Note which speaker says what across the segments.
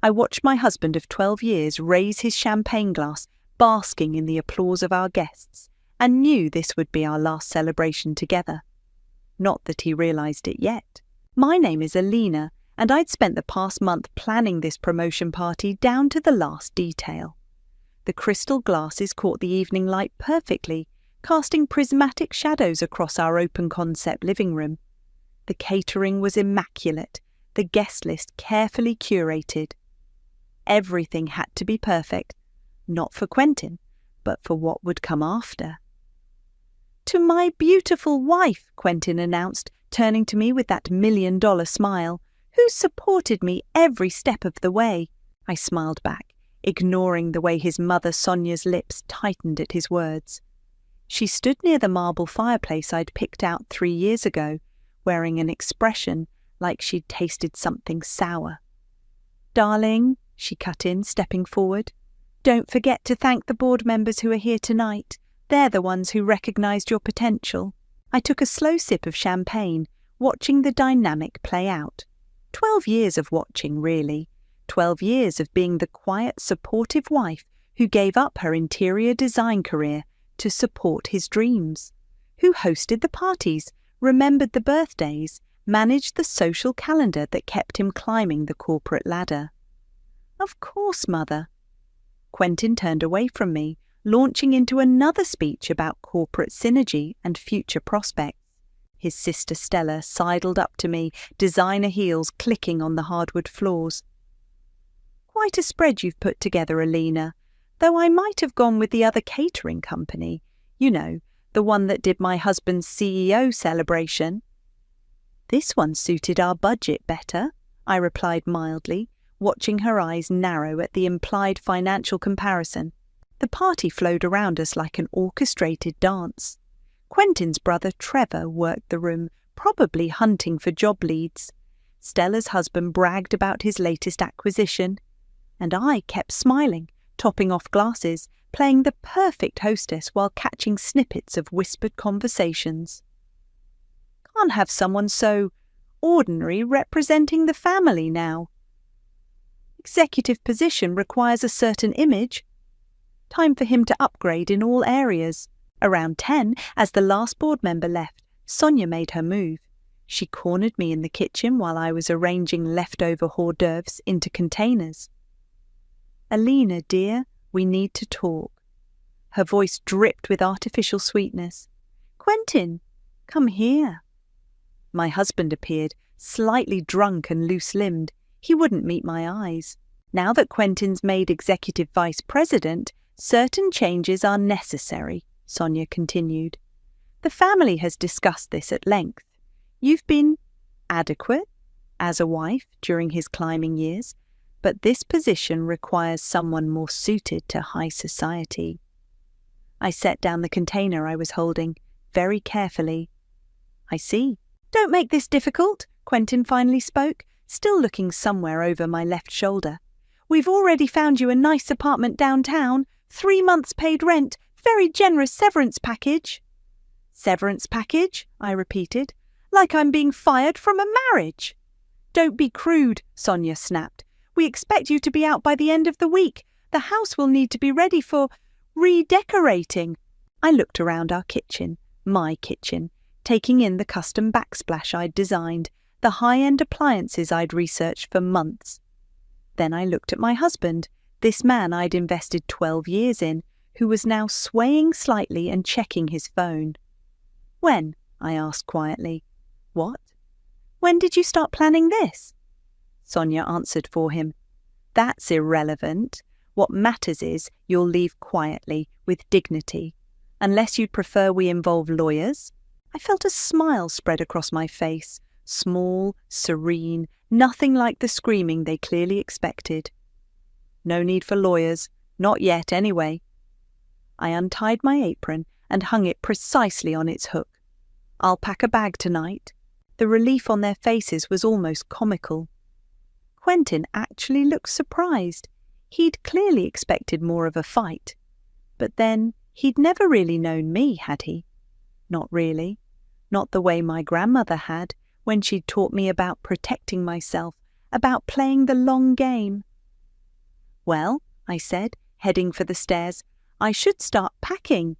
Speaker 1: I watched my husband of 12 years raise his champagne glass, basking in the applause of our guests, and knew this would be our last celebration together. Not that he realised it yet. My name is Alina, and I'd spent the past month planning this promotion party down to the last detail. The crystal glasses caught the evening light perfectly, casting prismatic shadows across our open-concept living room. The catering was immaculate, the guest list carefully curated. Everything had to be perfect, not for Quentin, but for what would come after. "To my beautiful wife," Quentin announced, turning to me with that $1 million smile, "who's supported me every step of the way." I smiled back, ignoring the way his mother Sonia's lips tightened at his words. She stood near the marble fireplace I'd picked out 3 years ago, wearing an expression like she'd tasted something sour. "Darling," she cut in, stepping forward, "don't forget to thank the board members who are here tonight. They're the ones who recognised your potential." I took a slow sip of champagne, watching the dynamic play out. 12 years of watching, really. 12 years of being the quiet, supportive wife who gave up her interior design career to support his dreams, who hosted the parties, remembered the birthdays, managed the social calendar that kept him climbing the corporate ladder. "Of course, Mother." Quentin turned away from me, launching into another speech about corporate synergy and future prospects. His sister Stella sidled up to me, designer heels clicking on the hardwood floors. "Quite a spread you've put together, Alina, though I might have gone with the other catering company. You know, the one that did my husband's CEO celebration." "This one suited our budget better," I replied mildly, watching her eyes narrow at the implied financial comparison. The party flowed around us like an orchestrated dance. Quentin's brother Trevor worked the room, probably hunting for job leads. Stella's husband bragged about his latest acquisition. And I kept smiling, topping off glasses, playing the perfect hostess while catching snippets of whispered conversations. "Can't have someone so ordinary representing the family now. Executive position requires a certain image. Time for him to upgrade in all areas." Around 10, as the last board member left, Sonia made her move. She cornered me in the kitchen while I was arranging leftover hors d'oeuvres into containers. "Alina, dear, we need to talk." Her voice dripped with artificial sweetness. "Quentin, come here." My husband appeared, slightly drunk and loose-limbed. He wouldn't meet my eyes. "Now that Quentin's made executive vice president, certain changes are necessary," Sonia continued. "The family has discussed this at length. You've been adequate as a wife during his climbing years, but this position requires someone more suited to high society." I set down the container I was holding, very carefully. "I see." "Don't make this difficult," Quentin finally spoke, still looking somewhere over my left shoulder. "We've already found you a nice apartment downtown, 3 months paid rent, very generous severance package." "Severance package?" I repeated, "like I'm being fired from a marriage." "Don't be crude," Sonia snapped. "We expect you to be out by the end of the week. The house will need to be ready for redecorating." I looked around our kitchen, my kitchen, taking in the custom backsplash I'd designed, the high-end appliances I'd researched for months. Then I looked at my husband, this man I'd invested 12 years in, who was now swaying slightly and checking his phone. "When?" I asked quietly. "What?" "When did you start planning this?" Sonia answered for him. "That's irrelevant. What matters is you'll leave quietly, with dignity. Unless you'd prefer we involve lawyers." I felt a smile spread across my face, small, serene, nothing like the screaming they clearly expected. "No need for lawyers. Not yet, anyway." I untied my apron and hung it precisely on its hook. "I'll pack a bag tonight." The relief on their faces was almost comical. Quentin actually looked surprised. He'd clearly expected more of a fight. But then, he'd never really known me, had he? Not really. Not the way my grandmother had, when she'd taught me about protecting myself, about playing the long game. Well, I said, heading for the stairs, I should start packing.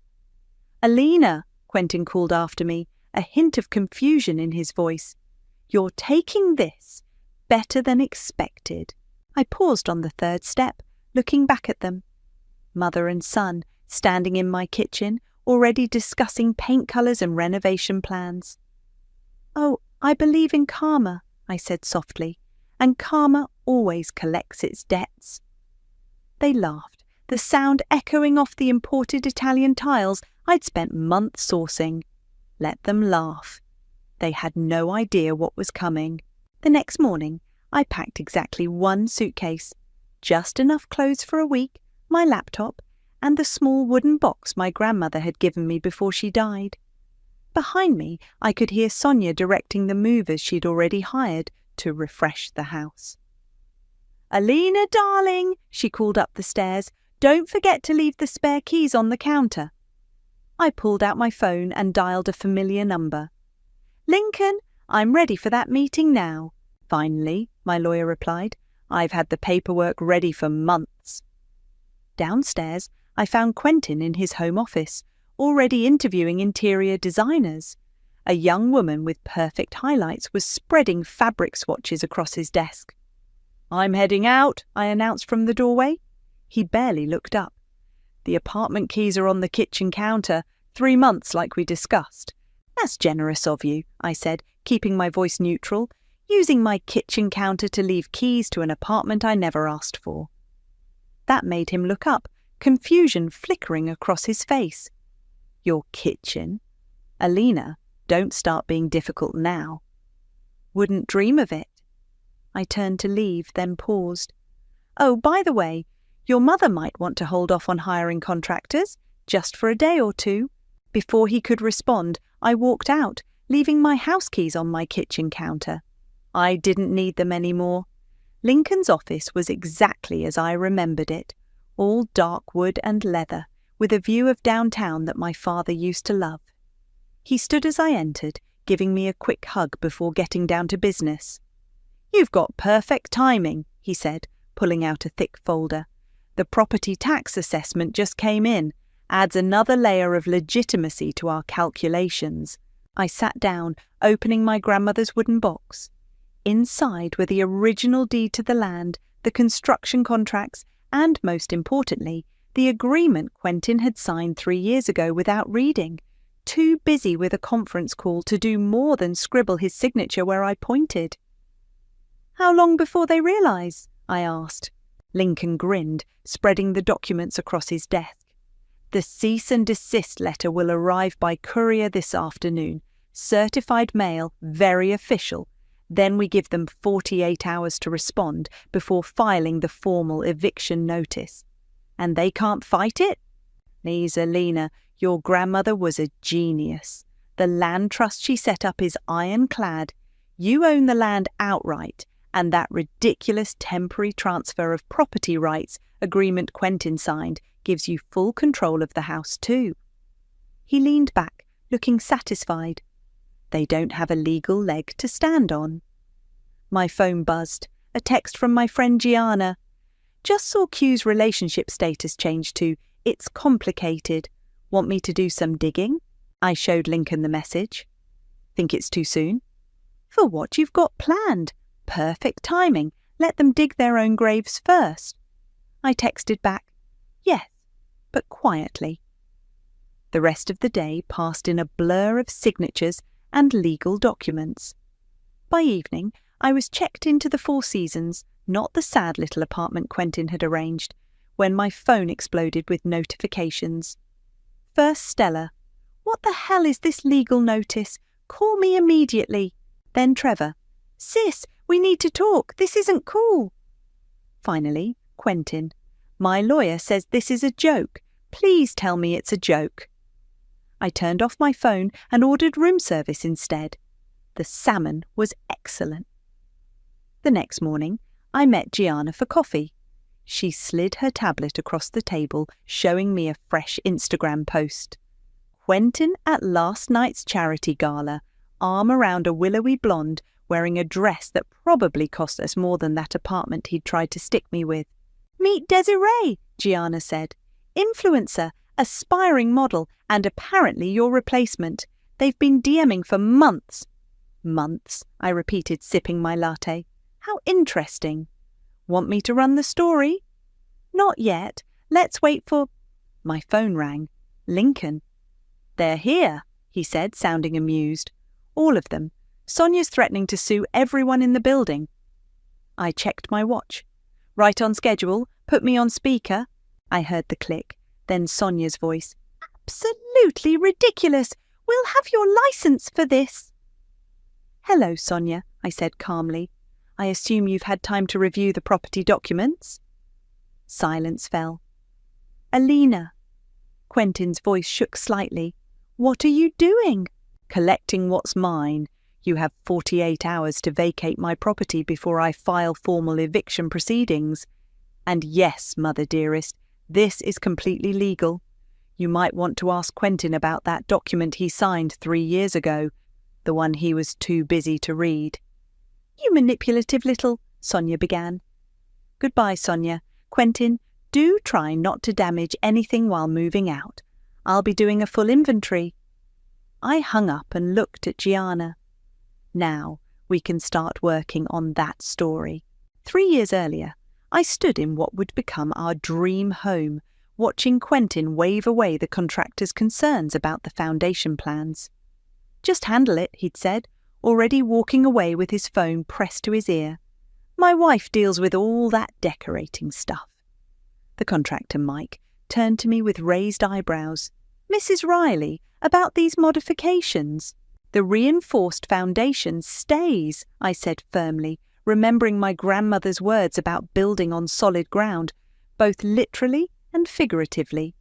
Speaker 1: Alina, Quentin called after me, a hint of confusion in his voice. You're taking this better than expected. I paused on the third step, looking back at them. Mother and son, standing in my kitchen, already discussing paint colours and renovation plans. Oh, I believe in karma, I said softly, and karma always collects its debts. They laughed, the sound echoing off the imported Italian tiles I'd spent months sourcing. Let them laugh. They had no idea what was coming. The next morning, I packed exactly one suitcase, just enough clothes for a week, my laptop, and the small wooden box my grandmother had given me before she died. Behind me, I could hear Sonia directing the movers she'd already hired to refresh the house. Alina, darling, she called up the stairs, don't forget to leave the spare keys on the counter. I pulled out my phone and dialed a familiar number. Lincoln, I'm ready for that meeting now. Finally, my lawyer replied. I've had the paperwork ready for months. Downstairs, I found Quentin in his home office, already interviewing interior designers. A young woman with perfect highlights was spreading fabric swatches across his desk. I'm heading out, I announced from the doorway. He barely looked up. The apartment keys are on the kitchen counter, 3 months like we discussed. That's generous of you, I said, keeping my voice neutral, using my kitchen counter to leave keys to an apartment I never asked for. That made him look up, confusion flickering across his face. Your kitchen? Alina, don't start being difficult now. Wouldn't dream of it. I turned to leave, then paused. Oh, by the way, your mother might want to hold off on hiring contractors, just for a day or two. Before he could respond, I walked out, leaving my house keys on my kitchen counter. I didn't need them anymore. Lincoln's office was exactly as I remembered it, all dark wood and leather, with a view of downtown that my father used to love. He stood as I entered, giving me a quick hug before getting down to business. You've got perfect timing, he said, pulling out a thick folder. The property tax assessment just came in, adds another layer of legitimacy to our calculations. I sat down, opening my grandmother's wooden box. Inside were the original deed to the land, the construction contracts, and, most importantly, the agreement Quentin had signed 3 years ago without reading, too busy with a conference call to do more than scribble his signature where I pointed. How long before they realise? I asked. Lincoln grinned, spreading the documents across his desk. The cease and desist letter will arrive by courier this afternoon. Certified mail, very official. Then we give them 48 hours to respond before filing the formal eviction notice. And they can't fight it? Please, Alina, your grandmother was a genius. The land trust she set up is ironclad. You own the land outright, and that ridiculous temporary transfer of property rights agreement Quentin signed gives you full control of the house too. He leaned back, looking satisfied. They don't have a legal leg to stand on. My phone buzzed. A text from my friend Gianna. Just saw Q's relationship status change to, it's complicated. Want me to do some digging? I showed Lincoln the message. Think it's too soon? For what you've got planned. Perfect timing. Let them dig their own graves first. I texted back, yes, but quietly. The rest of the day passed in a blur of signatures and legal documents. By evening, I was checked into the Four Seasons, not the sad little apartment Quentin had arranged, when my phone exploded with notifications. First Stella, what the hell is this legal notice? Call me immediately. Then Trevor, sis, we need to talk. This isn't cool. Finally, Quentin, my lawyer says this is a joke. Please tell me it's a joke. I turned off my phone and ordered room service instead. The salmon was excellent. The next morning, I met Gianna for coffee. She slid her tablet across the table, showing me a fresh Instagram post. Quentin at last night's charity gala, arm around a willowy blonde, wearing a dress that probably cost us more than that apartment he'd tried to stick me with. "Meet Desiree," Gianna said. "Influencer, aspiring model, and apparently your replacement. They've been DMing for months." "Months," I repeated, sipping my latte. "How interesting. Want me to run the story?" "Not yet. Let's wait for—" My phone rang. Lincoln. "They're here," he said, sounding amused. "All of them. Sonia's threatening to sue everyone in the building." I checked my watch. "Right on schedule. Put me on speaker." I heard the click, then Sonia's voice. "Absolutely ridiculous. We'll have your license for this." "Hello, Sonia," I said calmly. "I assume you've had time to review the property documents?" Silence fell. "Alina." Quentin's voice shook slightly. "What are you doing?" "Collecting what's mine. You have 48 hours to vacate my property before I file formal eviction proceedings. And yes, mother dearest, this is completely legal. You might want to ask Quentin about that document he signed 3 years ago, the one he was too busy to read." "You manipulative little—" Sonia began. "Goodbye, Sonia. Quentin, do try not to damage anything while moving out. I'll be doing a full inventory." I hung up and looked at Gianna. Now we can start working on that story. 3 years earlier, I stood in what would become our dream home, watching Quentin wave away the contractor's concerns about the foundation plans. "Just handle it," he'd said, already walking away with his phone pressed to his ear. "My wife deals with all that decorating stuff." The contractor, Mike, turned to me with raised eyebrows. "Mrs. Riley, about these modifications." "The reinforced foundation stays," I said firmly, remembering my grandmother's words about building on solid ground, both literally and figuratively.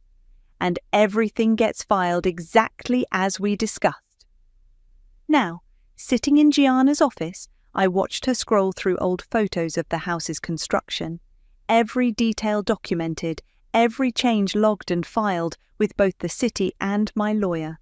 Speaker 1: "And everything gets filed exactly as we discussed." Now, sitting in Gianna's office, I watched her scroll through old photos of the house's construction. Every detail documented, every change logged and filed with both the city and my lawyer.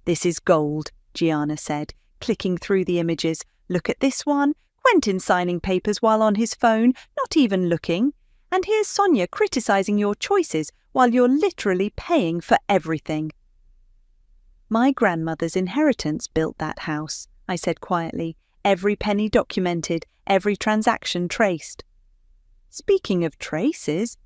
Speaker 1: "This is gold," Gianna said, clicking through the images. "Look at this one. Quentin signing papers while on his phone, not even looking. And here's Sonia criticising your choices while you're literally paying for everything." "My grandmother's inheritance built that house," I said quietly, "every penny documented, every transaction traced." "Speaking of traces,"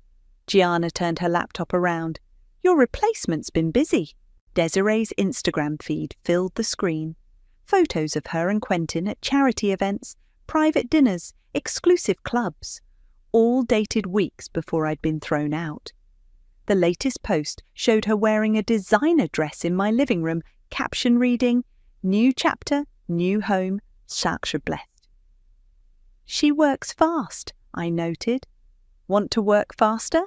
Speaker 1: Gianna turned her laptop around, "your replacement's been busy." Desiree's Instagram feed filled the screen. Photos of her and Quentin at charity events, private dinners, exclusive clubs, all dated weeks before I'd been thrown out. The latest post showed her wearing a designer dress in my living room, caption reading, "New chapter, new home, Saksha blessed." "She works fast," I noted. "Want to work faster?"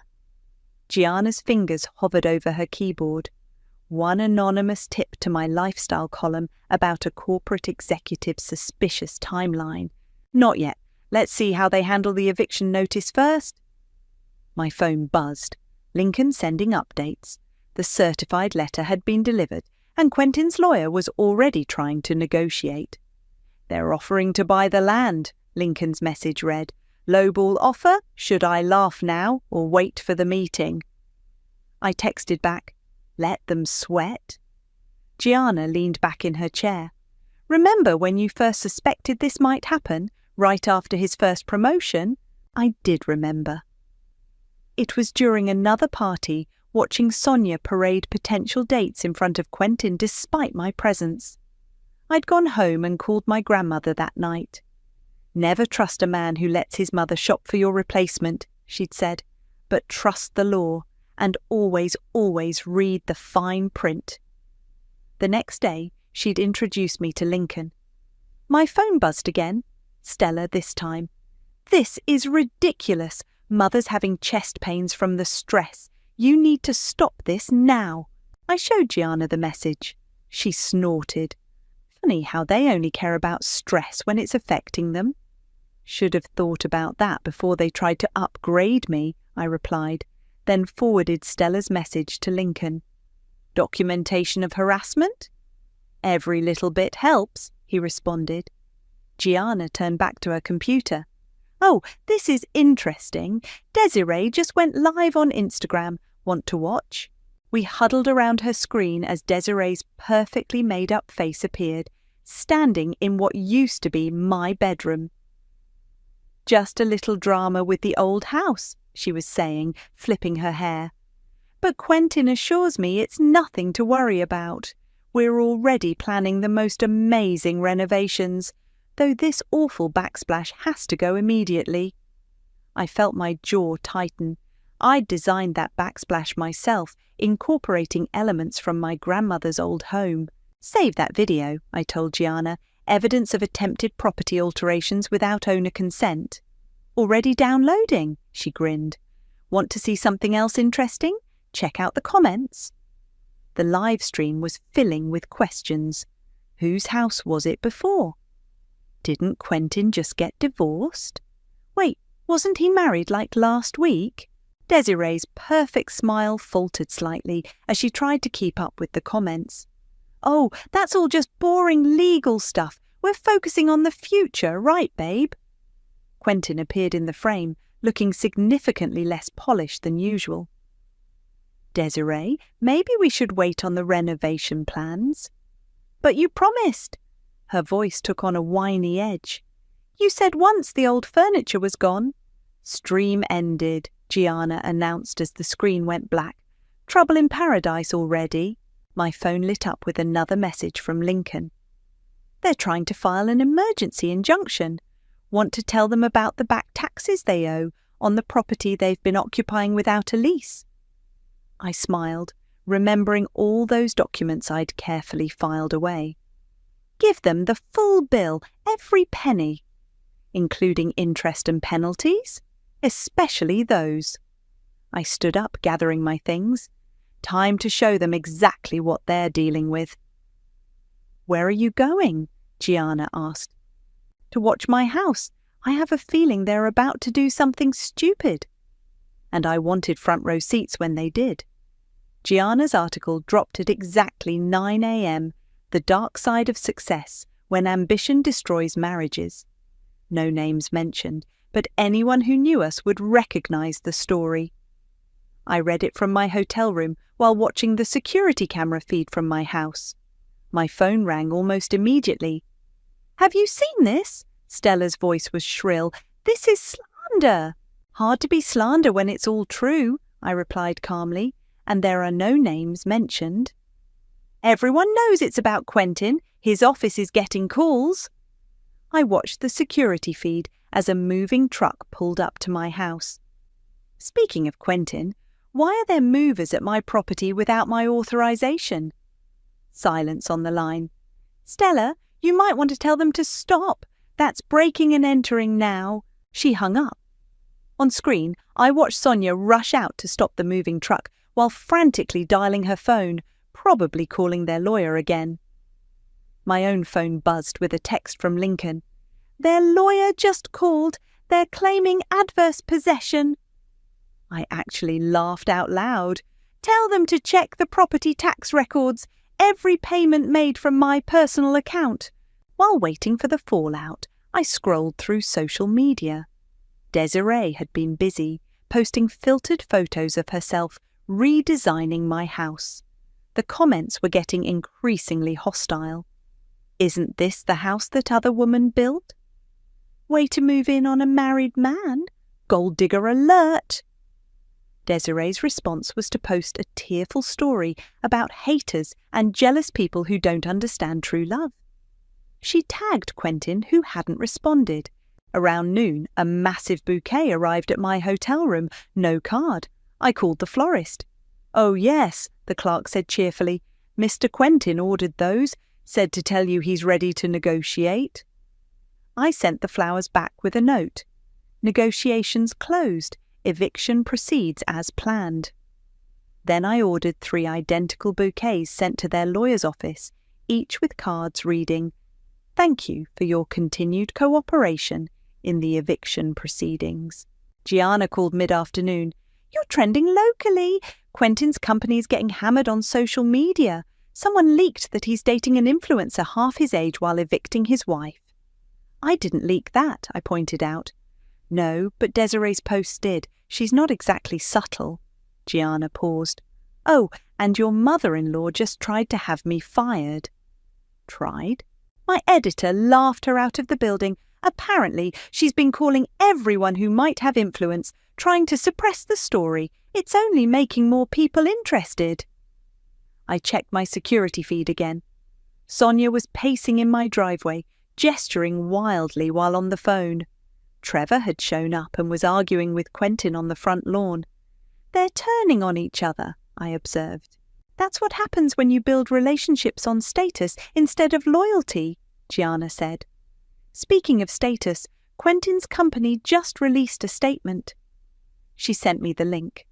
Speaker 1: Gianna's fingers hovered over her keyboard. One anonymous tip to my lifestyle column about a corporate executive's suspicious timeline. "Not yet. Let's see how they handle the eviction notice first." My phone buzzed. Lincoln sending updates. The certified letter had been delivered, and Quentin's lawyer was already trying to negotiate. "They're offering to buy the land," Lincoln's message read. "Lowball offer? Should I laugh now or wait for the meeting?" I texted back, "Let them sweat." Gianna leaned back in her chair. "Remember when you first suspected this might happen, right after his first promotion?" I did remember. It was during another party, watching Sonia parade potential dates in front of Quentin despite my presence. I'd gone home and called my grandmother that night. "Never trust a man who lets his mother shop for your replacement," she'd said, "but trust the law. And always, always read the fine print." The next day, she'd introduced me to Lincoln. My phone buzzed again. Stella this time. "This is ridiculous. Mother's having chest pains from the stress. You need to stop this now." I showed Gianna the message. She snorted. "Funny how they only care about stress when it's affecting them." "Should have thought about that before they tried to upgrade me," I replied, then forwarded Stella's message to Lincoln. "Documentation of harassment?" "Every little bit helps," he responded. Gianna turned back to her computer. Oh, this is interesting. Desiree just went live on Instagram. Want to watch? We huddled around her screen as Desiree's perfectly made-up face appeared, standing in what used to be my bedroom. Just a little drama with the old house, she was saying, flipping her hair. But Quentin assures me it's nothing to worry about. We're already planning the most amazing renovations, though this awful backsplash has to go immediately. I felt my jaw tighten. I'd designed that backsplash myself, incorporating elements from my grandmother's old home. Save that video, I told Gianna, evidence of attempted property alterations without owner consent. Already downloading, she grinned. Want to see something else interesting? Check out the comments. The live stream was filling with questions. Whose house was it before? Didn't Quentin just get divorced? Wait, wasn't he married like last week? Desiree's perfect smile faltered slightly as she tried to keep up with the comments. Oh, that's all just boring legal stuff. We're focusing on the future, right, babe? Quentin appeared in the frame, looking significantly less polished than usual. Desiree, maybe we should wait on the renovation plans. But you promised. Her voice took on a whiny edge. You said once the old furniture was gone. Stream ended, Gianna announced as the screen went black. Trouble in paradise already. My phone lit up with another message from Lincoln. They're trying to file an emergency injunction. Want to tell them about the back taxes they owe on the property they've been occupying without a lease. I smiled, remembering all those documents I'd carefully filed away. Give them the full bill, every penny, including interest and penalties, especially those. I stood up, gathering my things. Time to show them exactly what they're dealing with. Where are you going? Gianna asked. To watch my house. I have a feeling they're about to do something stupid. And I wanted front row seats when they did. Gianna's article dropped at exactly 9 a.m., The Dark Side of Success, When Ambition Destroys Marriages. No names mentioned, but anyone who knew us would recognize the story. I read it from my hotel room while watching the security camera feed from my house. My phone rang almost immediately. Have you seen this? Stella's voice was shrill. This is slander. Hard to be slander when it's all true, I replied calmly, and there are no names mentioned. Everyone knows it's about Quentin. His office is getting calls. I watched the security feed as a moving truck pulled up to my house. Speaking of Quentin, why are there movers at my property without my authorization? Silence on the line. Stella, you might want to tell them to stop. That's breaking and entering now. She hung up. On screen, I watched Sonia rush out to stop the moving truck while frantically dialing her phone, probably calling their lawyer again. My own phone buzzed with a text from Lincoln. Their lawyer just called. They're claiming adverse possession. I actually laughed out loud. Tell them to check the property tax records, every payment made from my personal account. While waiting for the fallout, I scrolled through social media. Desiree had been busy, posting filtered photos of herself redesigning my house. The comments were getting increasingly hostile. Isn't this the house that other woman built? Way to move in on a married man. Gold digger alert. Desiree's response was to post a tearful story about haters and jealous people who don't understand true love. She tagged Quentin, who hadn't responded. Around noon, a massive bouquet arrived at my hotel room, no card. I called the florist. Oh yes, the clerk said cheerfully. Mr. Quentin ordered those, said to tell you he's ready to negotiate. I sent the flowers back with a note. Negotiations closed. Eviction proceeds as planned. Then I ordered 3 identical bouquets sent to their lawyer's office, each with cards reading, "Thank you for your continued cooperation in the eviction proceedings." Gianna called mid-afternoon. You're trending locally. Quentin's company's getting hammered on social media. Someone leaked that he's dating an influencer half his age while evicting his wife. I didn't leak that, I pointed out. No, but Desiree's posts did. She's not exactly subtle. Gianna paused. Oh, and your mother-in-law just tried to have me fired. Tried? My editor laughed her out of the building. Apparently, she's been calling everyone who might have influence, trying to suppress the story. It's only making more people interested. I checked my security feed again. Sonia was pacing in my driveway, gesturing wildly while on the phone. Trevor had shown up and was arguing with Quentin on the front lawn. They're turning on each other, I observed. That's what happens when you build relationships on status instead of loyalty, Gianna said. Speaking of status, Quentin's company just released a statement. She sent me the link.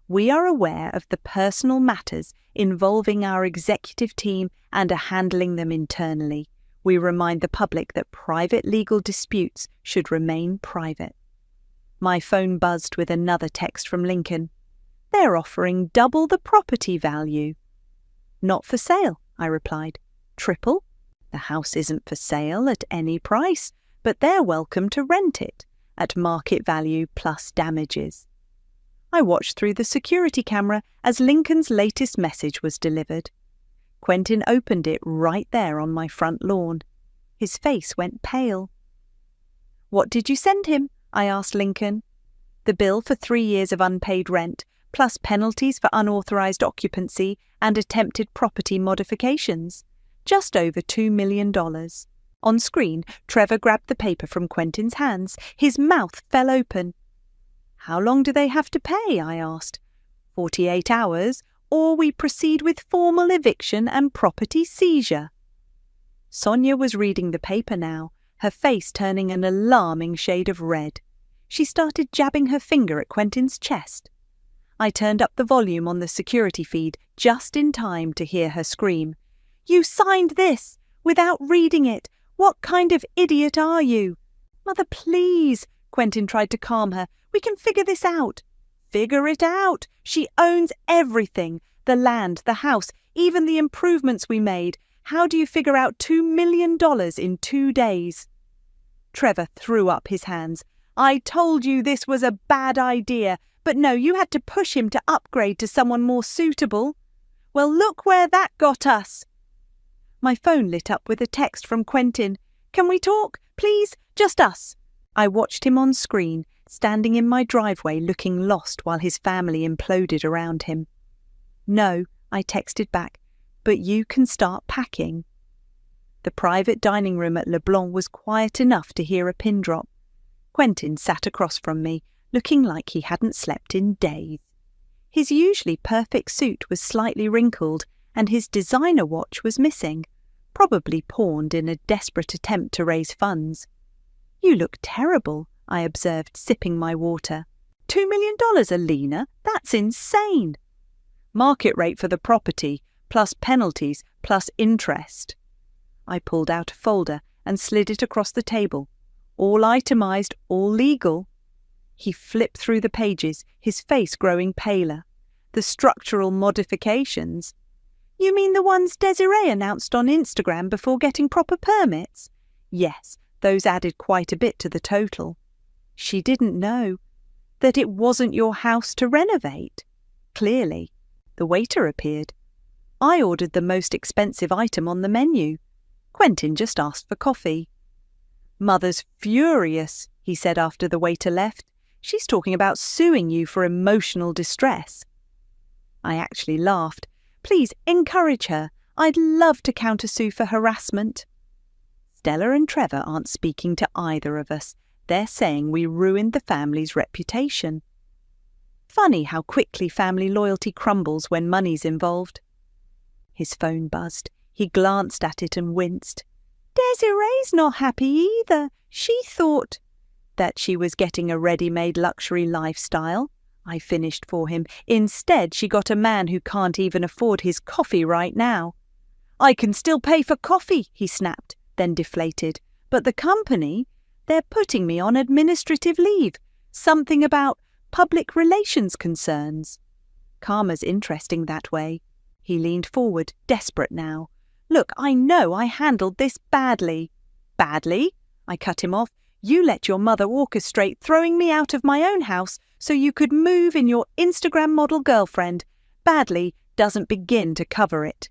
Speaker 1: We are aware of the personal matters involving our executive team and are handling them internally. We remind the public that private legal disputes should remain private. My phone buzzed with another text from Lincoln. They're offering double the property value. Not for sale, I replied. Triple? The house isn't for sale at any price, but they're welcome to rent it at market value plus damages. I watched through the security camera as Lincoln's latest message was delivered. Quentin opened it right there on my front lawn. His face went pale. What did you send him? I asked Lincoln. The bill for 3 years of unpaid rent, plus penalties for unauthorized occupancy and attempted property modifications. Just over $2 million. On screen, Trevor grabbed the paper from Quentin's hands. His mouth fell open. How long do they have to pay? I asked. 48 hours, or we proceed with formal eviction and property seizure. Sonia was reading the paper now, her face turning an alarming shade of red. She started jabbing her finger at Quentin's chest. I turned up the volume on the security feed just in time to hear her scream. You signed this without reading it. What kind of idiot are you? Mother, please, Quentin tried to calm her. We can figure this out. Figure it out. She owns everything. The land, the house, even the improvements we made. How do you figure out $2 million in 2 days? Trevor threw up his hands. I told you this was a bad idea, but no, you had to push him to upgrade to someone more suitable. Well, look where that got us. My phone lit up with a text from Quentin. Can we talk? Please, just us. I watched him on screen, standing in my driveway looking lost while his family imploded around him. No, I texted back, but you can start packing. The private dining room at Leblanc was quiet enough to hear a pin drop. Quentin sat across from me, looking like he hadn't slept in days. His usually perfect suit was slightly wrinkled, and his designer watch was missing, probably pawned in a desperate attempt to raise funds. You look terrible, I observed, sipping my water. $2 million, Alina? That's insane. Market rate for the property, plus penalties, plus interest. I pulled out a folder and slid it across the table. All itemised, all legal. He flipped through the pages, his face growing paler. The structural modifications. You mean the ones Desiree announced on Instagram before getting proper permits? Yes, those added quite a bit to the total. She didn't know that it wasn't your house to renovate. Clearly. The waiter appeared. I ordered the most expensive item on the menu. Quentin just asked for coffee. Mother's furious, he said after the waiter left. She's talking about suing you for emotional distress. I actually laughed. Please encourage her. I'd love to countersue for harassment. Stella and Trevor aren't speaking to either of us. They're saying we ruined the family's reputation. Funny how quickly family loyalty crumbles when money's involved. His phone buzzed. He glanced at it and winced. Desiree's not happy either. She thought that she was getting a ready-made luxury lifestyle. I finished for him. Instead, she got a man who can't even afford his coffee right now. I can still pay for coffee, he snapped, then deflated. But the company, they're putting me on administrative leave. Something about public relations concerns. Karma's interesting that way. He leaned forward, desperate now. Look, I know I handled this badly. Badly? I cut him off. You let your mother orchestrate throwing me out of my own house so you could move in your Instagram model girlfriend. Badly doesn't begin to cover it.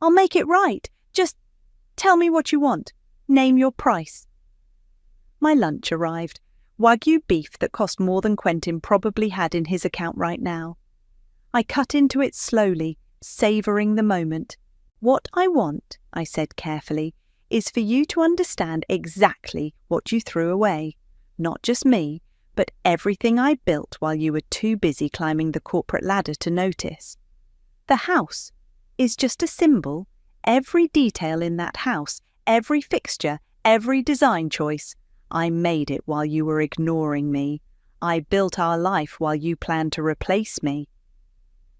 Speaker 1: I'll make it right. Just tell me what you want. Name your price. My lunch arrived. Wagyu beef that cost more than Quentin probably had in his account right now. I cut into it slowly, savouring the moment. What I want, I said carefully, is for you to understand exactly what you threw away. Not just me, but everything I built while you were too busy climbing the corporate ladder to notice. The house is just a symbol. Every detail in that house, every fixture, every design choice, I made it while you were ignoring me. I built our life while you planned to replace me.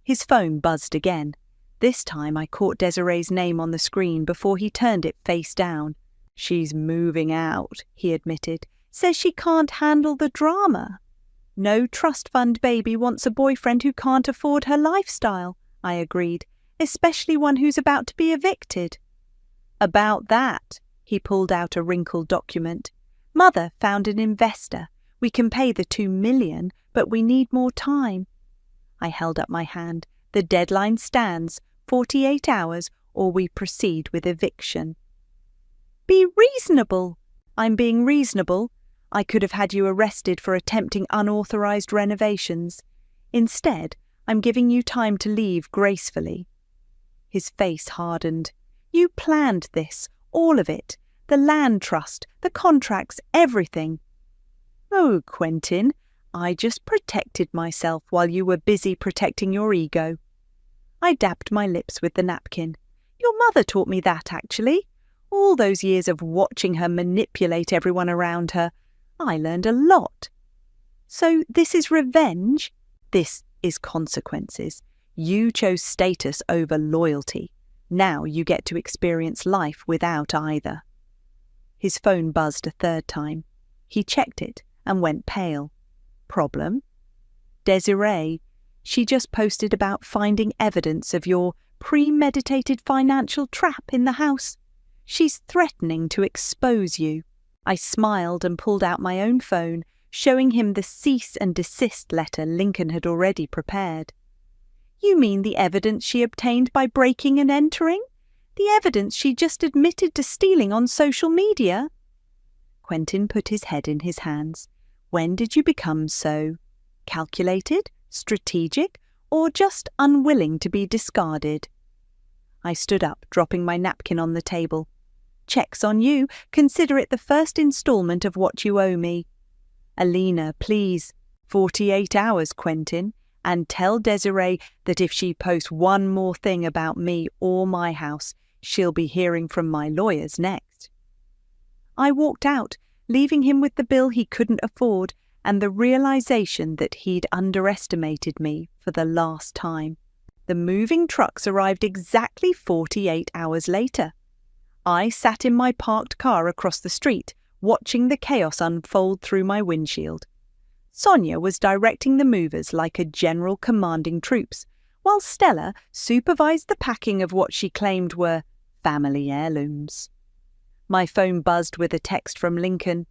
Speaker 1: His phone buzzed again. This time I caught Desiree's name on the screen before he turned it face down. She's moving out, he admitted. Says she can't handle the drama. No trust fund baby wants a boyfriend who can't afford her lifestyle, I agreed, especially one who's about to be evicted. About that, he pulled out a wrinkled document. Mother found an investor. We can pay the $2 million, but we need more time. I held up my hand. The deadline stands, 48 hours, or we proceed with eviction. Be reasonable. I'm being reasonable. I could have had you arrested for attempting unauthorized renovations. Instead, I'm giving you time to leave gracefully. His face hardened. You planned this, all of it. The land trust, the contracts, everything. Oh, Quentin, I just protected myself while you were busy protecting your ego. I dabbed my lips with the napkin. Your mother taught me that, actually. All those years of watching her manipulate everyone around her, I learned a lot. So this is revenge? This is consequences. You chose status over loyalty. Now you get to experience life without either. His phone buzzed a third time. He checked it and went pale. Problem? Desiree, she just posted about finding evidence of your premeditated financial trap in the house. She's threatening to expose you. I smiled and pulled out my own phone, showing him the cease and desist letter Lincoln had already prepared. You mean the evidence she obtained by breaking and entering? The evidence she just admitted to stealing on social media? Quentin put his head in his hands. When did you become so calculated, strategic, or just unwilling to be discarded? I stood up, dropping my napkin on the table. Check's on you. Consider it the first installment of what you owe me. Alina, please. 48 hours, Quentin. And tell Desiree that if she posts one more thing about me or my house, she'll be hearing from my lawyers next. I walked out, leaving him with the bill he couldn't afford and the realization that he'd underestimated me for the last time. The moving trucks arrived exactly 48 hours later. I sat in my parked car across the street, watching the chaos unfold through my windshield. Sonia was directing the movers like a general commanding troops, while Stella supervised the packing of what she claimed were family heirlooms. My phone buzzed with a text from Lincoln.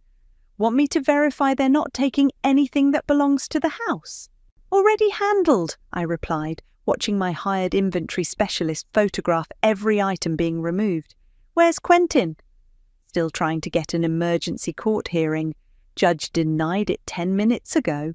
Speaker 1: Want me to verify they're not taking anything that belongs to the house? Already handled, I replied, watching my hired inventory specialist photograph every item being removed. Where's Quentin? Still trying to get an emergency court hearing. Judge denied it 10 minutes ago.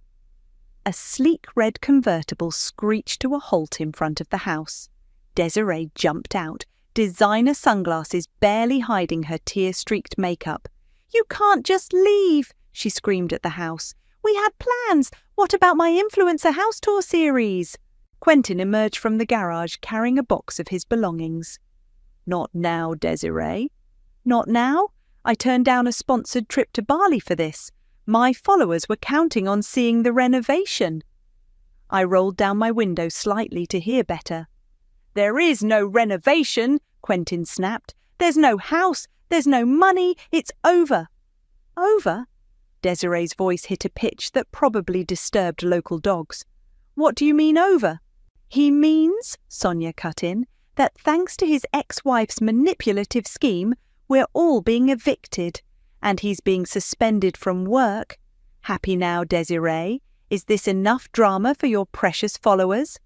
Speaker 1: A sleek red convertible screeched to a halt in front of the house. Desiree jumped out, designer sunglasses barely hiding her tear-streaked makeup. You can't just leave, she screamed at the house. We had plans. What about my influencer house tour series? Quentin emerged from the garage carrying a box of his belongings. Not now, Desiree. Not now? I turned down a sponsored trip to Bali for this. My followers were counting on seeing the renovation. I rolled down my window slightly to hear better. There is no renovation, Quentin snapped. There's no house. There's no money. It's over. Over? Desiree's voice hit a pitch that probably disturbed local dogs. What do you mean over? He means, Sonia cut in, that thanks to his ex-wife's manipulative scheme, we're all being evicted, and he's being suspended from work. Happy now, Desiree? Is this enough drama for your precious followers?"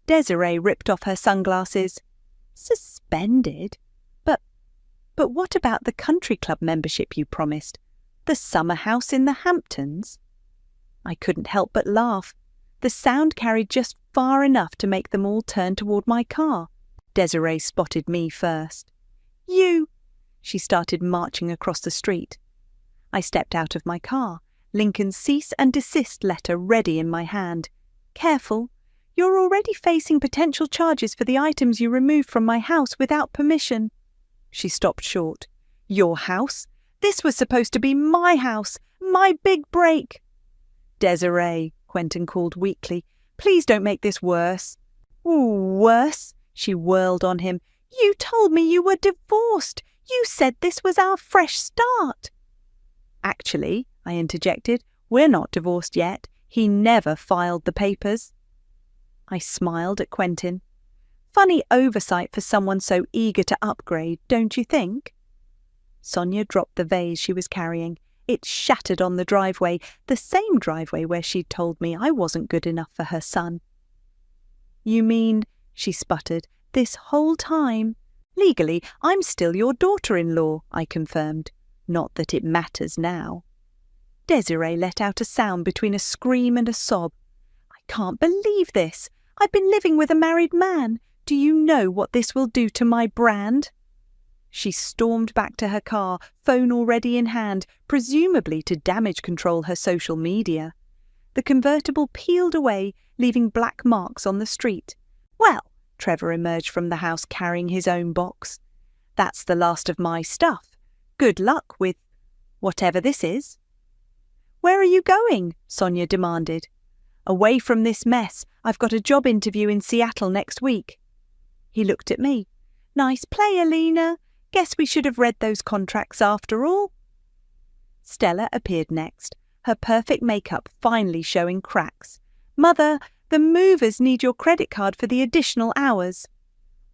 Speaker 1: Desiree ripped off her sunglasses. "Suspended? But what about the country club membership you promised? The summer house in the Hamptons?" I couldn't help but laugh. The sound carried just far enough to make them all turn toward my car. Desiree spotted me first. "You!" She started marching across the street. I stepped out of my car, Lincoln's cease and desist letter ready in my hand. "Careful. You're already facing potential charges for the items you removed from my house without permission." She stopped short. "Your house? This was supposed to be my house, my big break." "Desiree," Quentin called weakly, "please don't make this worse." "Ooh, worse?" She whirled on him. "You told me you were divorced. You said this was our fresh start." "Actually," I interjected, "we're not divorced yet. He never filed the papers." I smiled at Quentin. Funny oversight for someone so eager to upgrade, don't you think? Sonia dropped the vase she was carrying. It shattered on the driveway, the same driveway where she'd told me I wasn't good enough for her son. "You mean," she sputtered, "this whole time?" "Legally, I'm still your daughter-in-law," I confirmed. Not that it matters now. Desiree let out a sound between a scream and a sob. "I can't believe this. I've been living with a married man. Do you know what this will do to my brand?" She stormed back to her car, phone already in hand, presumably to damage control her social media. The convertible peeled away, leaving black marks on the street. "Well," Trevor emerged from the house carrying his own box, "that's the last of my stuff. Good luck with whatever this is." "Where are you going?" Sonia demanded. "Away from this mess. I've got a job interview in Seattle next week." He looked at me. "Nice play, Alina. Guess we should have read those contracts after all." Stella appeared next, her perfect makeup finally showing cracks. "Mother, the movers need your credit card for the additional hours."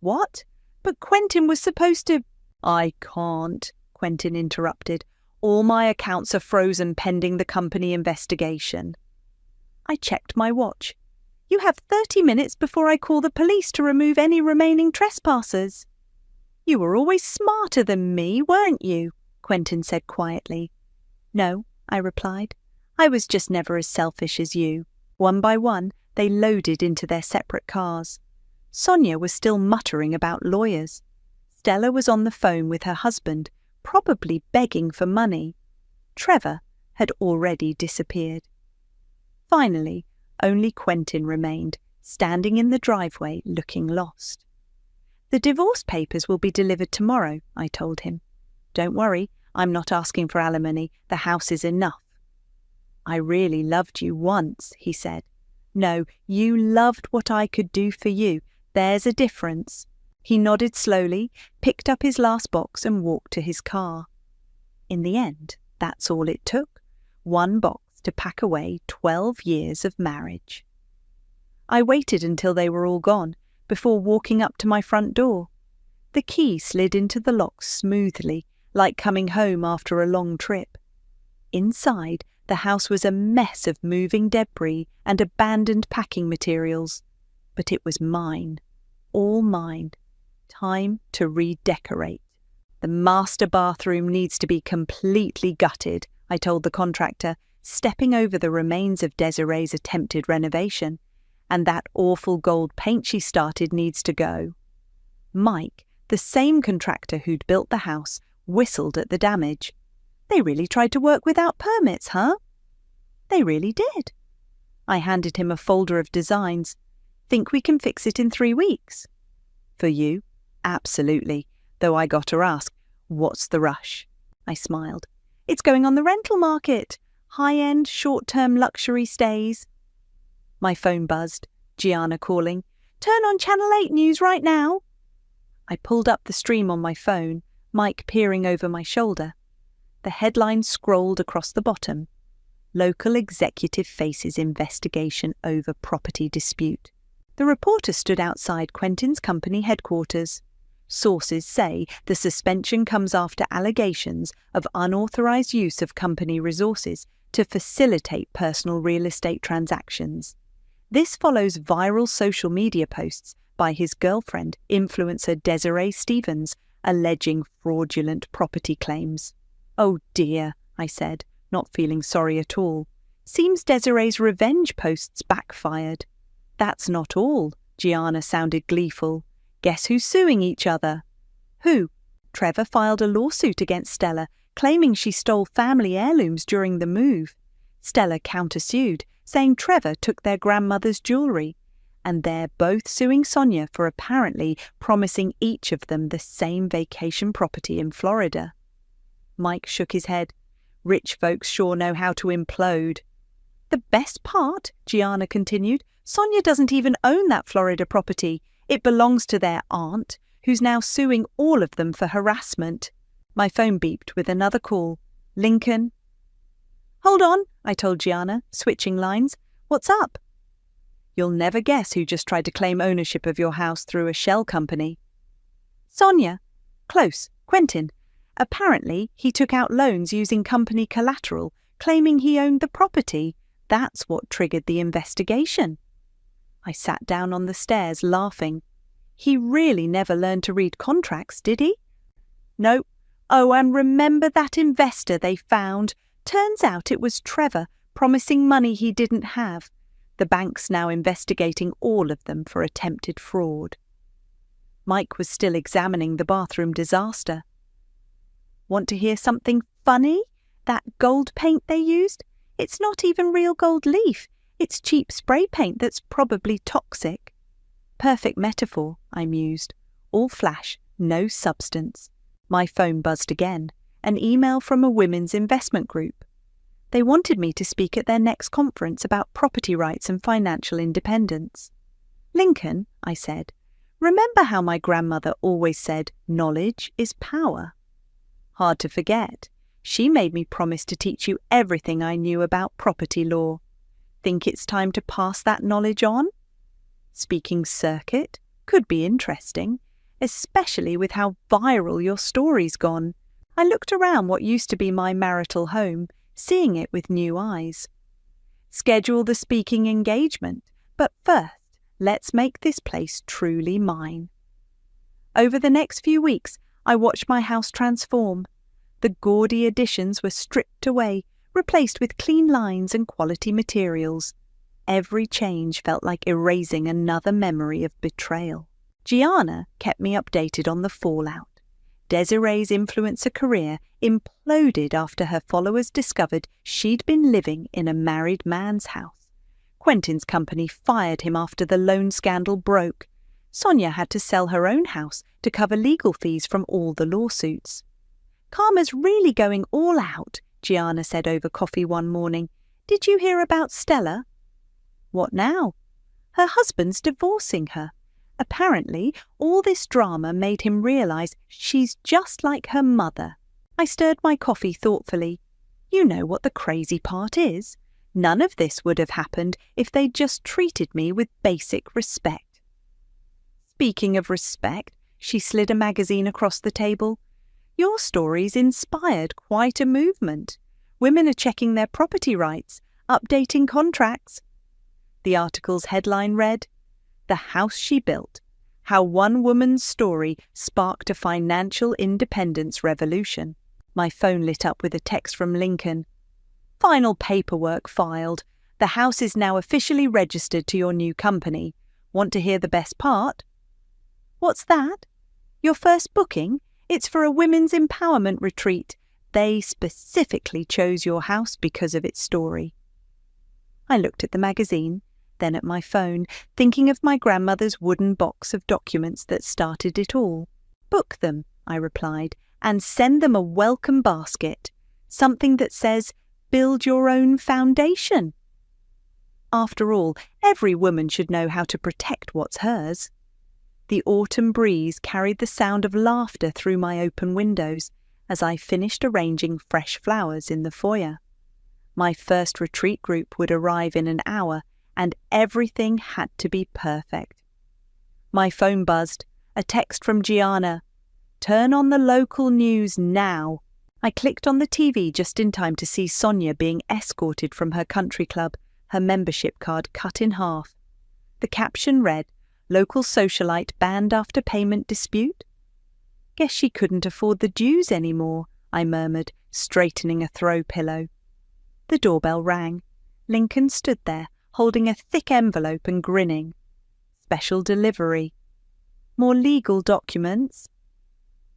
Speaker 1: "What? But Quentin was supposed to—" "I can't," Quentin interrupted. "All my accounts are frozen pending the company investigation." I checked my watch. "You have 30 minutes before I call the police to remove any remaining trespassers." "You were always smarter than me, weren't you?" Quentin said quietly. "No," I replied. "I was just never as selfish as you." One by one, they loaded into their separate cars. Sonia was still muttering about lawyers. Stella was on the phone with her husband, probably begging for money. Trevor had already disappeared. Finally, only Quentin remained, standing in the driveway looking lost. "The divorce papers will be delivered tomorrow," I told him. "Don't worry, I'm not asking for alimony. The house is enough." "I really loved you once," he said. "No, you loved what I could do for you. There's a difference." He nodded slowly, picked up his last box and walked to his car. In the end, that's all it took. One box to pack away 12 years of marriage. I waited until they were all gone, before walking up to my front door. The key slid into the lock smoothly, like coming home after a long trip. Inside, the house was a mess of moving debris and abandoned packing materials. But it was mine, all mine. Time to redecorate. "The master bathroom needs to be completely gutted," I told the contractor, stepping over the remains of Desiree's attempted renovation. "And that awful gold paint she started needs to go." Mike, the same contractor who'd built the house, whistled at the damage. "They really tried to work without permits, huh?" "They really did." I handed him a folder of designs. "Think we can fix it in 3 weeks?" "For you? Absolutely. Though I got to ask, what's the rush?" I smiled. "It's going on the rental market. High-end, short-term luxury stays." My phone buzzed, Gianna calling. "Turn on Channel 8 News right now." I pulled up the stream on my phone, Mike peering over my shoulder. The headline scrolled across the bottom. "Local executive faces investigation over property dispute." The reporter stood outside Quentin's company headquarters. Sources say the suspension comes after allegations of unauthorized use of company resources to facilitate personal real estate transactions. This follows viral social media posts by his girlfriend, influencer Desiree Stevens, alleging fraudulent property claims. "Oh dear," I said, not feeling sorry at all. "Seems Desiree's revenge posts backfired." "That's not all," Gianna sounded gleeful. "Guess who's suing each other?" "Who?" "Trevor filed a lawsuit against Stella, claiming she stole family heirlooms during the move. Stella countersued, saying Trevor took their grandmother's jewellery. And they're both suing Sonia for apparently promising each of them the same vacation property in Florida." Mike shook his head. "Rich folks sure know how to implode." "The best part," Gianna continued, "Sonia doesn't even own that Florida property. It belongs to their aunt, who's now suing all of them for harassment." My phone beeped with another call. "Lincoln?" "Hold on," I told Gianna, switching lines. "What's up?" "You'll never guess who just tried to claim ownership of your house through a shell company." "Sonia?" "Close. Quentin. Apparently, he took out loans using company collateral, claiming he owned the property. That's what triggered the investigation." I sat down on the stairs, laughing. "He really never learned to read contracts, did he?" "No. Oh, and remember that investor they found? Turns out it was Trevor, promising money he didn't have. The bank's now investigating all of them for attempted fraud." Mike was still examining the bathroom disaster. "Want to hear something funny? That gold paint they used? It's not even real gold leaf. It's cheap spray paint that's probably toxic." "Perfect metaphor," I mused. "All flash, no substance." My phone buzzed again. An email from a women's investment group. They wanted me to speak at their next conference about property rights and financial independence. "Lincoln," I said, "remember how my grandmother always said, 'Knowledge is power'?" "Hard to forget. She made me promise to teach you everything I knew about property law. Think it's time to pass that knowledge on?" "Speaking circuit could be interesting, especially with how viral your story's gone." I looked around what used to be my marital home, seeing it with new eyes. "Schedule the speaking engagement, but first, let's make this place truly mine." Over the next few weeks, I watched my house transform. The gaudy additions were stripped away, replaced with clean lines and quality materials. Every change felt like erasing another memory of betrayal. Gianna kept me updated on the fallout. Desiree's influencer career imploded after her followers discovered she'd been living in a married man's house. Quentin's company fired him after the loan scandal broke. Sonia had to sell her own house to cover legal fees from all the lawsuits. "Karma's really going all out," Gianna said over coffee one morning. "Did you hear about Stella?" "What now?" "Her husband's divorcing her. Apparently, all this drama made him realise she's just like her mother." I stirred my coffee thoughtfully. You know what the crazy part is? None of this would have happened if they'd just treated me with basic respect. Speaking of respect, she slid a magazine across the table. "Your story's inspired quite a movement. Women are checking their property rights, updating contracts." The article's headline read, "The House She Built, How One Woman's Story Sparked a Financial Independence Revolution." My phone lit up with a text from Lincoln. "Final paperwork filed. The house is now officially registered to your new company. Want to hear the best part?" "What's that?" "Your first booking? It's for a women's empowerment retreat. They specifically chose your house because of its story." I looked at the magazine, then at my phone, thinking of my grandmother's wooden box of documents that started it all. "Book them," I replied, "and send them a welcome basket. Something that says, 'Build your own foundation.' After all, every woman should know how to protect what's hers." The autumn breeze carried the sound of laughter through my open windows as I finished arranging fresh flowers in the foyer. My first retreat group would arrive in an hour, and everything had to be perfect. My phone buzzed. A text from Gianna. Turn on the local news now. I clicked on the TV just in time to see Sonia being escorted from her country club, her membership card cut in half. The caption read, "Local socialite banned after payment dispute." Guess she couldn't afford the dues anymore, I murmured, straightening a throw pillow. The doorbell rang. Lincoln stood there, holding a thick envelope and grinning. Special delivery. More legal documents?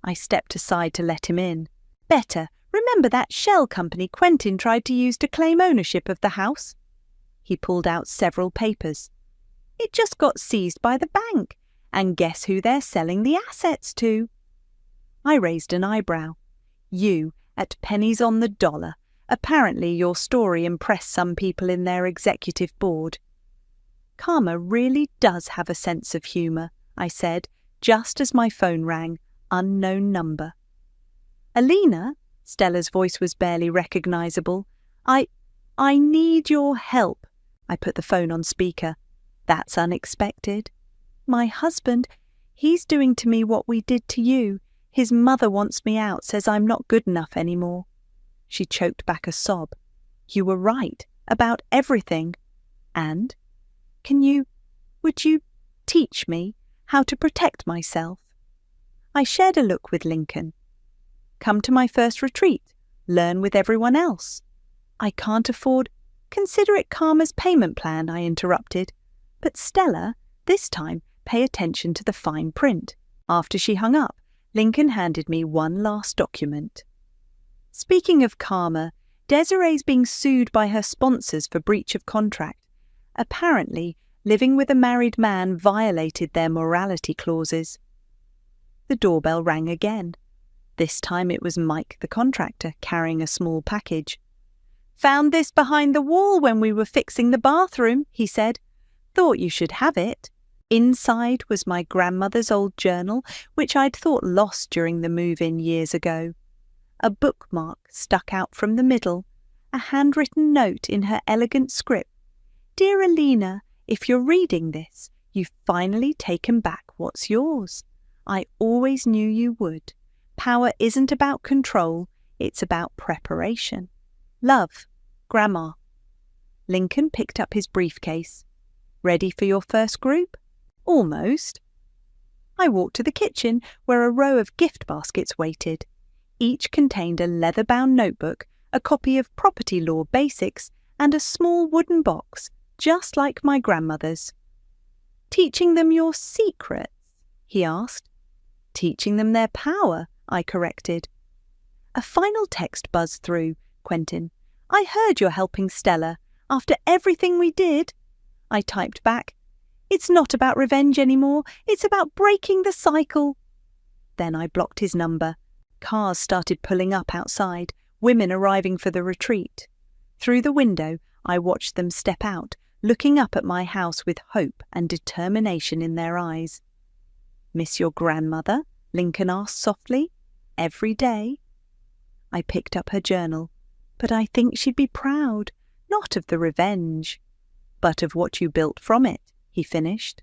Speaker 1: I stepped aside to let him in. Better, remember that shell company Quentin tried to use to claim ownership of the house? He pulled out several papers. It just got seized by the bank, and guess who they're selling the assets to? I raised an eyebrow. You, at pennies on the dollar. Apparently your story impressed some people in their executive board. Karma really does have a sense of humour, I said, just as my phone rang. Unknown number. Alina? Stella's voice was barely recognisable. I need your help. I put the phone on speaker. That's unexpected. My husband, he's doing to me what we did to you. His mother wants me out, says I'm not good enough anymore. She choked back a sob. You were right, about everything. And? Would you teach me how to protect myself? I shared a look with Lincoln. Come to my first retreat. Learn with everyone else. I can't afford. Consider it Karma's payment plan, I interrupted. But Stella, this time, pay attention to the fine print. After she hung up, Lincoln handed me one last document. Speaking of Karma, Desiree's being sued by her sponsors for breach of contract. Apparently, living with a married man violated their morality clauses. The doorbell rang again. This time it was Mike the contractor carrying a small package. Found this behind the wall when we were fixing the bathroom, he said. Thought you should have it. Inside was my grandmother's old journal, which I'd thought lost during the move-in years ago. A bookmark stuck out from the middle, a handwritten note in her elegant script. Dear Alina, if you're reading this, you've finally taken back what's yours. I always knew you would. Power isn't about control, it's about preparation. Love, Grandma. Lincoln picked up his briefcase. Ready for your first group? Almost. I walked to the kitchen where a row of gift baskets waited. Each contained a leather-bound notebook, a copy of Property Law Basics, and a small wooden box, just like my grandmother's. Teaching them your secrets? He asked. Teaching them their power, I corrected. A final text buzzed through. Quentin, I heard you're helping Stella. After everything we did. I typed back. It's not about revenge anymore. It's about breaking the cycle. Then I blocked his number. Cars started pulling up outside, women arriving for the retreat. Through the window, I watched them step out, looking up at my house with hope and determination in their eyes. Miss your grandmother? Lincoln asked softly. Every day? I picked up her journal. But I think she'd be proud, not of the revenge, but of what you built from it, he finished.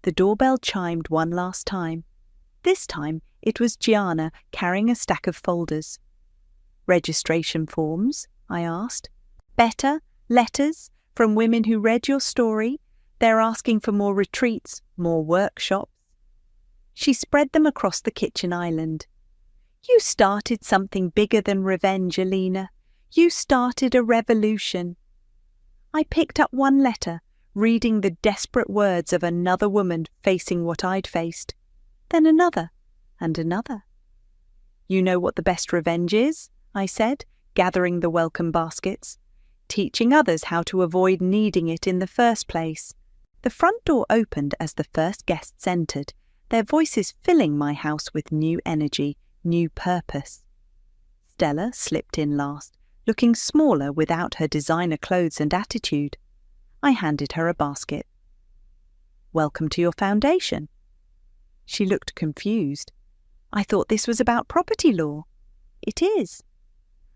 Speaker 1: The doorbell chimed one last time. This time it was Gianna carrying a stack of folders. Registration forms? I asked. Better? Letters? From women who read your story? They're asking for more retreats, more workshops. She spread them across the kitchen island. You started something bigger than revenge, Alina. You started a revolution. I picked up one letter, reading the desperate words of another woman facing what I'd faced. Then another, and another. You know what the best revenge is? I said, gathering the welcome baskets. Teaching others how to avoid needing it in the first place. The front door opened as the first guests entered, their voices filling my house with new energy, new purpose. Stella slipped in last, looking smaller without her designer clothes and attitude. I handed her a basket. Welcome to your foundation. She looked confused. I thought this was about property law. It is.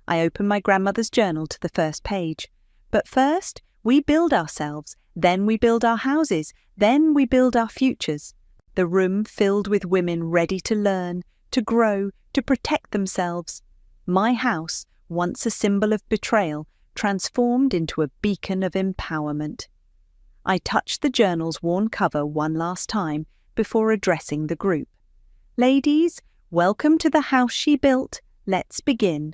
Speaker 1: I opened my grandmother's journal to the first page. But first, we build ourselves, then we build our houses, then we build our futures. the room filled with women ready to learn, to grow, to protect themselves. My house, once a symbol of betrayal, transformed into a beacon of empowerment. I touched the journal's worn cover one last time before addressing the group. Ladies, welcome to the house she built. Let's begin.